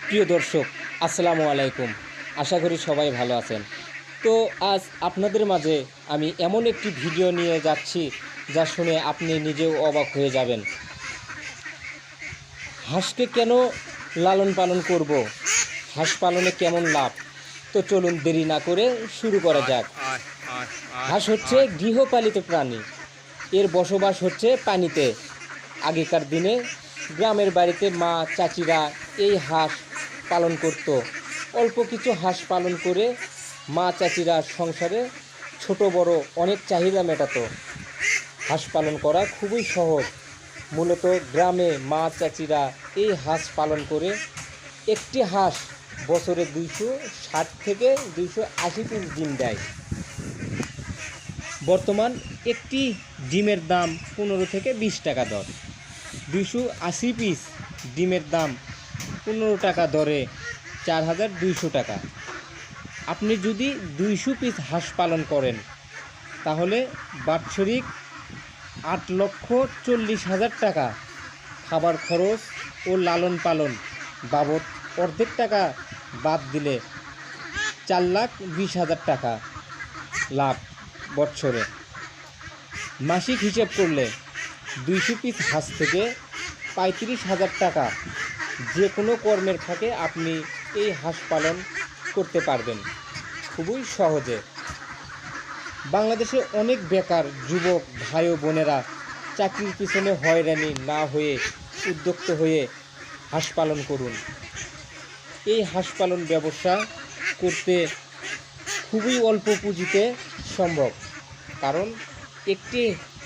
প্রিয় দর্শক, আসসালামু আলাইকুম। আশা করি সবাই ভালো আছেন। তো আজ আপনাদের মাঝে আমি এমন একটি ভিডিও নিয়ে যাচ্ছি যা শুনে আপনি নিজেও অবাক হয়ে যাবেন। হাঁসকে কেন লালন পালন করব, হাঁস পালনে কেমন লাভ, তো চলুন দেরি না করে শুরু করা যাক। হাঁস হচ্ছে গৃহপালিত প্রাণী। এর বসবাস হচ্ছে পানিতে। আগেকার দিনে গ্রামের বাড়িতে মা চাচিরা এই হাঁস পালন করত। অল্প কিছু হাঁস পালন করে মা চাচিরা সংসারে ছোট বড় অনেক চাহিদা মেটাতো। হাঁস পালন করা খুবই সহজ। মূলত গ্রামে মা চাচিরা এই হাঁস পালন করে একটি হাঁস বছরে 260 থেকে 280 পিস ডিম দেয়। বর্তমান একটি ডিমের দাম 15 থেকে 20 টাকা দর। 280 পিস ডিমের দাম 15 টাকা দরে 4200 টাকা। আপনি যদি 200 পিস হাঁস পালন করেন তাহলে বাৎসরিক 8,40,000 টাকা খাবার খরচ ও লালন পালন বাবদ অর্ধেক টাকা বাদ দিলে 4,20,000 টাকা লাভ বছরে। মাসিক হিসেব করলে 200 পিস হাঁস থেকে 35,000 টাকা যে কোনো কর্মের ফাঁকে আপনি এই হাঁস পালন করতে পারবেন খুবই সহজে। বাংলাদেশে অনেক বেকার যুবক ভাই ও বোনেরা চাকরির পিছনে হয়রানি না হয়ে উদ্যোক্তা হয়ে হাঁস পালন করুন। এই হাঁস পালন ব্যবসা করতে খুবই অল্প পুঁজিতে সম্ভব, কারণ একটি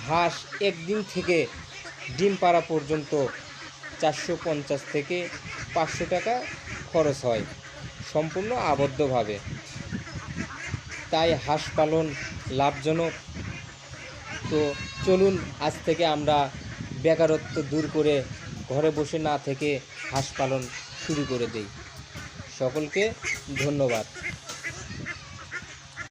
হাঁস একদিন থেকে ডিম পাড়া পর্যন্ত 450 থেকে 500 টাকা খরচ হয় সম্পূর্ণ আবদ্ধভাবে। তাই হাঁস পালন লাভজনক। তো চলুন আজ থেকে আমরা বেকারত্ব দূর করে ঘরে বসে না থেকে হাঁস পালন শুরু করে দেই। সকলকে ধন্যবাদ।